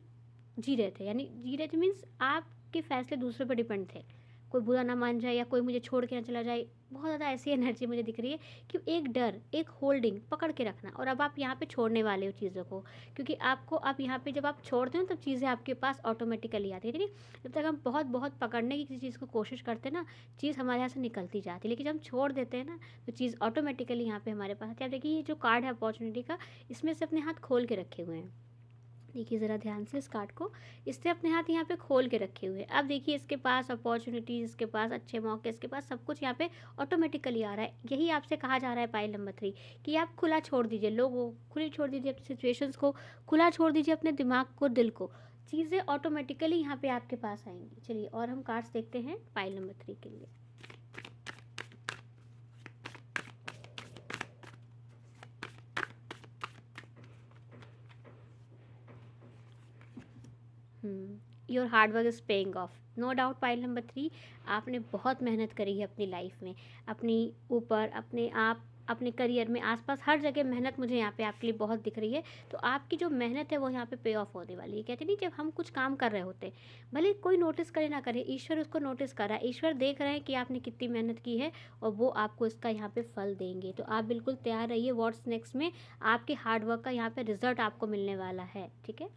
जी रहे थे, यानी जी रहे थे मीन्स आपके फैसले दूसरों पर डिपेंड थे, कोई बुरा ना मान जाए या कोई मुझे छोड़ के ना चला जाए, बहुत ज़्यादा ऐसी एनर्जी मुझे दिख रही है कि एक डर, एक होल्डिंग पकड़ के रखना, और अब आप यहाँ पे छोड़ने वाले हो चीज़ों को, क्योंकि आपको अब यहाँ पे जब आप छोड़ते हो तब चीज़ें आपके पास ऑटोमेटिकली आती है, ठीक है। जब तक हम बहुत बहुत पकड़ने की किसी चीज़ को कोशिश करते हैं ना, चीज़ हमारे यहाँ से निकलती जाती है, लेकिन जब हम छोड़ देते हैं ना तो चीज़ ऑटोमेटिकली यहाँ पे हमारे पास आती है। आप देखिए ये जो कार्ड है अपॉर्चुनिटी का, इसमें से अपने हाथ खोल के रखे हुए हैं, देखिए ज़रा ध्यान से इस कार्ड को, इसने अपने हाथ यहाँ पे खोल के रखे हुए हैं। अब देखिए इसके पास अपॉर्चुनिटीज़, इसके पास अच्छे मौके, इसके पास सब कुछ यहाँ पे ऑटोमेटिकली आ रहा है। यही आपसे कहा जा रहा है पाइल नंबर 3 कि आप खुला छोड़ दीजिए, लोगों खुली छोड़ दीजिए, अपनी सिचुएशंस को खुला छोड़ दीजिए, अपने दिमाग को, दिल को, चीज़ें ऑटोमेटिकली यहाँ पे आपके पास आएंगी। चलिए और हम कार्ड्स देखते हैं पाइल नंबर 3 के लिए। Your hard work is paying off, no doubt pile number 3, आपने बहुत मेहनत करी है अपनी लाइफ में, अपनी ऊपर, अपने आप, अपने करियर में, आसपास हर जगह मेहनत मुझे यहाँ पे आपके लिए बहुत दिख रही है। तो आपकी जो मेहनत है वो यहाँ पे पे ऑफ होने वाली है। कहते नहीं, जब हम कुछ काम कर रहे होते, भले कोई नोटिस करे ना करे, ईश्वर उसको नोटिस कर रहा है, ईश्वर देख रहे हैं कि आपने कितनी मेहनत की है, और वो आपको इसका यहाँ पे फल देंगे। तो आप बिल्कुल तैयार रहिए, व्हाट्स नेक्स्ट में आपके हार्ड वर्क का यहाँ पे रिजल्ट आपको मिलने वाला है, ठीक है।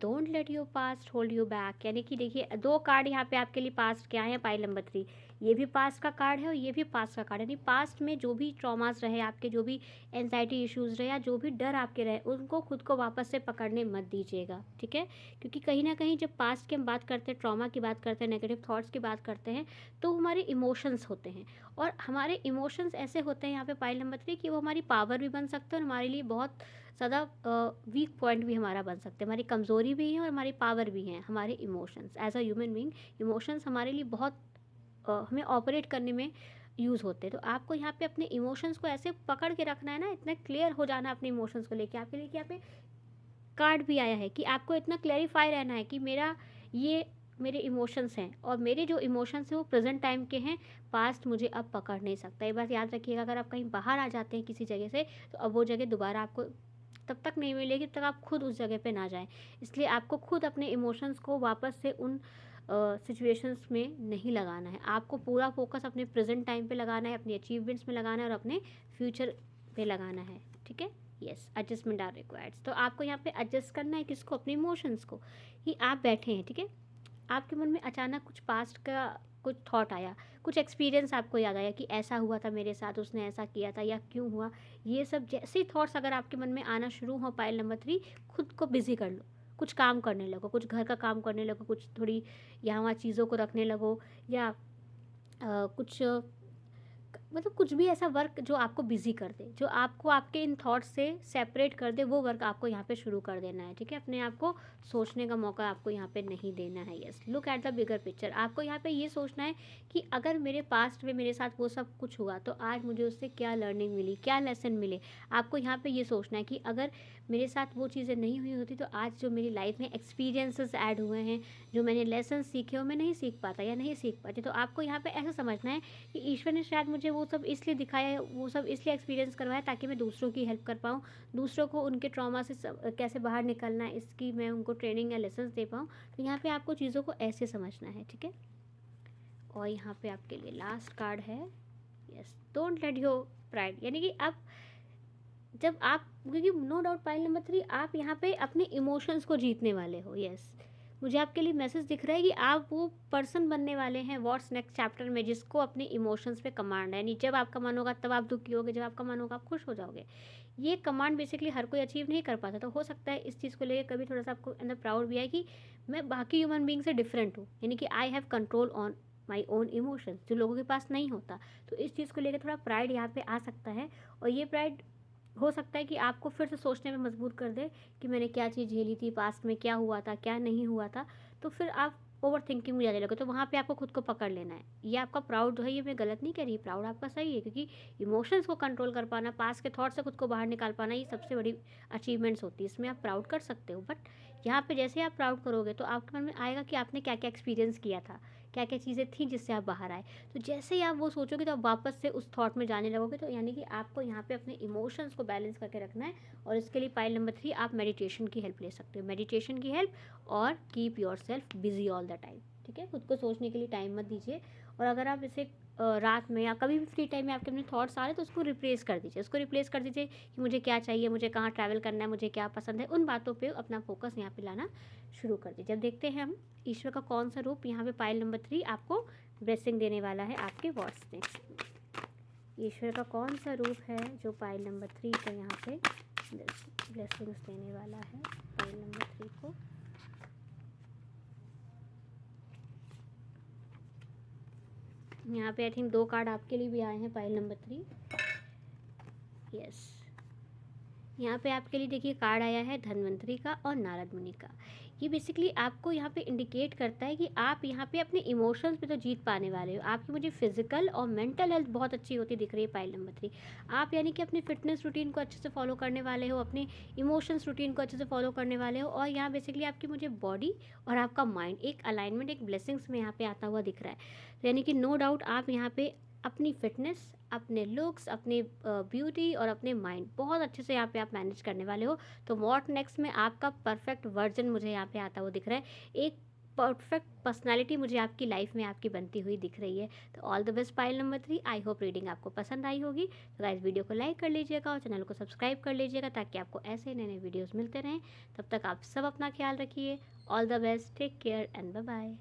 Don't let your past hold you back, यानी कि देखिए दो कार्ड यहाँ पे आपके लिए पास्ट के आए हैं पाइल नंबर 3, ये भी पास्ट का कार्ड है और ये भी पास्ट का कार्ड है। यानी पास्ट में जो भी ट्रॉमास रहे आपके, जो भी एंजाइटी इश्यूज़ रहे या जो भी डर आपके रहे, उनको खुद को वापस से पकड़ने मत दीजिएगा, ठीक है। क्योंकि कहीं ना कहीं जब पास्ट की हम बात करते हैं, ट्रॉमा की बात करते हैं, नेगेटिव थॉट्स की बात करते हैं, तो हमारे इमोशंस होते हैं। और हमारे इमोशंस ऐसे होते हैं यहाँ पे पाइल नंबर 3 कि वो हमारी पावर भी बन सकते हैं और हमारे लिए बहुत ज़्यादा वीक पॉइंट भी हमारा बन सकते हैं। हमारी कमज़ोरी भी है और हमारी पावर भी है हमारे emotions. As a human being emotions हमारे लिए बहुत हमें ऑपरेट करने में यूज़ होते हैं। तो आपको यहाँ पे अपने इमोशंस को ऐसे पकड़ के रखना है ना, इतना क्लियर हो जाना अपने इमोशंस को लेके। आपके लिए यहाँ पे कार्ड भी आया है कि आपको इतना क्लैरिफाई रहना है कि ये मेरे इमोशंस हैं और मेरे जो इमोशंस हैं वो प्रेजेंट टाइम के हैं, पास्ट मुझे अब पकड़ नहीं सकता। ये बात याद रखिएगा, अगर आप कहीं बाहर आ जाते हैं किसी जगह से, तो अब वो जगह दोबारा आपको तब तक नहीं मिलेगी जब तक आप खुद उस जगह पे ना जाएं। इसलिए आपको खुद अपने इमोशंस को वापस से उन सिचुएशंस में नहीं लगाना है। आपको पूरा फोकस अपने प्रेजेंट टाइम पे लगाना है, अपनी अचीवमेंट्स में लगाना है और अपने फ्यूचर पे लगाना है, ठीक है। Yes, adjustment are required. तो आपको यहाँ पे एडजस्ट करना है किसको, अपने इमोशंस को। कि आप बैठे हैं, ठीक है, आपके मन में अचानक कुछ पास्ट का कुछ थॉट आया, कुछ एक्सपीरियंस आपको याद आया कि ऐसा हुआ था मेरे साथ, उसने ऐसा किया था या क्यों हुआ। ये सब जैसे थॉट्स अगर आपके मन में आना शुरू हो पाइल नंबर 3, खुद को बिजी कर लो। कुछ काम करने लगो, कुछ घर का काम करने लगो, कुछ थोड़ी यहाँ वहाँ चीज़ों को रखने लगो, या कुछ मतलब कुछ भी ऐसा वर्क जो आपको बिजी कर दे, जो आपको आपके इन थॉट्स से सेपरेट कर दे, वो वर्क आपको यहाँ पे शुरू कर देना है, ठीक है। अपने आप को सोचने का मौका आपको यहाँ पे नहीं देना है। Yes, look at the bigger picture. आपको यहाँ पे ये सोचना है कि अगर मेरे पास्ट में मेरे साथ वो सब कुछ हुआ तो आज मुझे उससे क्या लर्निंग मिली, क्या लेसन मिले। आपको यहाँ पे ये सोचना है कि अगर मेरे साथ वो चीज़ें नहीं हुई होती तो आज जो मेरी लाइफ में एक्सपीरियंसेस ऐड हुए हैं, जो मैंने लेसन सीखे, वो मैं नहीं सीख पाता या नहीं सीख पाती। तो आपको यहाँ पे ऐसा समझना है कि ईश्वर ने शायद मुझे वो सब इसलिए दिखाया है, वो सब इसलिए एक्सपीरियंस करवाया ताकि मैं दूसरों की हेल्प कर पाऊँ, दूसरों को उनके ट्रॉमा से कैसे बाहर निकलना है इसकी मैं उनको ट्रेनिंग या लेसन्स दे पाऊँ। तो यहाँ पे आपको चीज़ों को ऐसे समझना है, ठीक है। और यहाँ पे आपके लिए लास्ट कार्ड है, yes, don't let your pride. यानी कि अब जब आप, क्योंकि नो डाउट पाइल नंबर 3 आप यहाँ पे अपने इमोशंस को जीतने वाले हो। यस, मुझे आपके लिए मैसेज दिख रहा है कि आप वो पर्सन बनने वाले हैं व्हाट्स नेक्स्ट चैप्टर में, जिसको अपने इमोशंस पे कमांड है। यानी जब आपका मन होगा तब आप दुखी होगे, जब आपका मन होगा आप खुश हो जाओगे। ये कमांड बेसिकली हर कोई अचीव नहीं कर पाता। तो हो सकता है इस चीज़ को लेकर कभी थोड़ा सा आपको अंदर प्राउड भी आए कि मैं बाकी ह्यूमन बींग से डिफरेंट हूँ, यानी कि I have control on my own emotions, जो लोगों के पास नहीं होता। तो इस चीज़ को लेकर थोड़ा प्राइड यहाँ पे आ सकता है। और ये प्राइड हो सकता है कि आपको फिर से सोचने में मजबूर कर दे कि मैंने क्या चीज़ झेली थी, पास्ट में क्या हुआ था, क्या नहीं हुआ था। तो फिर आप ओवर थिंकिंग में जाने लगे। तो वहाँ पे आपको खुद को पकड़ लेना है। ये आपका प्राउड जो है, ये मैं गलत नहीं कह रही, प्राउड आपका सही है, क्योंकि इमोशंस को कंट्रोल कर पाना, पास्ट के थॉट से खुद को बाहर निकाल पाना, ये सबसे बड़ी अचीवमेंट्स होती है। इसमें आप प्राउड कर सकते हो। बट यहाँ पे जैसे आप प्राउड करोगे तो आपके मन में आएगा कि आपने क्या क्या एक्सपीरियंस किया था, क्या क्या चीज़ें थी जिससे आप बाहर आए। तो जैसे ही आप वो सोचोगे तो आप वापस से उस थॉट में जाने लगोगे। तो यानी कि आपको यहाँ पे अपने इमोशंस को बैलेंस करके रखना है। और इसके लिए पाइल नंबर 3 आप मेडिटेशन की हेल्प ले सकते हो, मेडिटेशन की हेल्प। और keep your self busy all the time, ठीक है। खुद को सोचने के लिए टाइम मत दीजिए। और अगर आप इसे रात में या कभी भी फ्री टाइम में आपके अपने थॉट्स आ रहे हैं तो उसको रिप्लेस कर दीजिए, उसको रिप्लेस कर दीजिए कि मुझे क्या चाहिए, मुझे कहाँ ट्रैवल करना है, मुझे क्या पसंद है। उन बातों पे अपना फोकस यहाँ पे लाना शुरू कर दीजिए। जब देखते हैं हम ईश्वर का कौन सा रूप यहाँ पे पाइल नंबर 3 आपको ब्लेसिंग देने वाला है आपके व्हाट्स नेक्स्ट। ईश्वर का कौन सा रूप है जो पाइल नंबर 3 को यहाँ पे ब्लेसिंग्स देने वाला है पाइल नंबर 3 को। यहाँ पे आई थिंक 2 कार्ड आपके लिए भी आए हैं पाइल नंबर 3। यस, यहाँ पे आपके लिए देखिए कार्ड आया है धन्वंतरी का और नारद मुनि का। ये बेसिकली आपको यहाँ पे इंडिकेट करता है कि आप यहाँ पे अपने इमोशंस पे तो जीत पाने वाले हो। आपकी मुझे फिजिकल और मेंटल हेल्थ बहुत अच्छी होती दिख रही है पाइल नंबर 3। आप यानी कि अपने फिटनेस रूटीन को अच्छे से फॉलो करने वाले हो, अपने इमोशंस रूटीन को अच्छे से फॉलो करने वाले हो। और यहाँ बेसिकली आपकी मुझे बॉडी और आपका माइंड एक अलाइनमेंट, एक ब्लेसिंग्स में यहाँ पे आता हुआ दिख रहा है। तो यानी कि नो डाउट आप यहाँ पे अपनी फिटनेस, अपने लुक्स, अपने ब्यूटी और अपने माइंड बहुत अच्छे से यहाँ पे आप मैनेज करने वाले हो। तो व्हाट नेक्स्ट में आपका परफेक्ट वर्जन मुझे यहाँ पे आता हुआ दिख रहा है। एक परफेक्ट पर्सनालिटी मुझे आपकी लाइफ में आपकी बनती हुई दिख रही है। तो all the best pile number 3। I hope reading आपको पसंद आई होगी। तो गाइस वीडियो को लाइक कर लीजिएगा और चैनल को सब्सक्राइब कर लीजिएगा ताकि आपको ऐसे नए नए वीडियोज़ मिलते रहें। तब तक आप सब अपना ख्याल रखिए। All the best, take care and bye bye.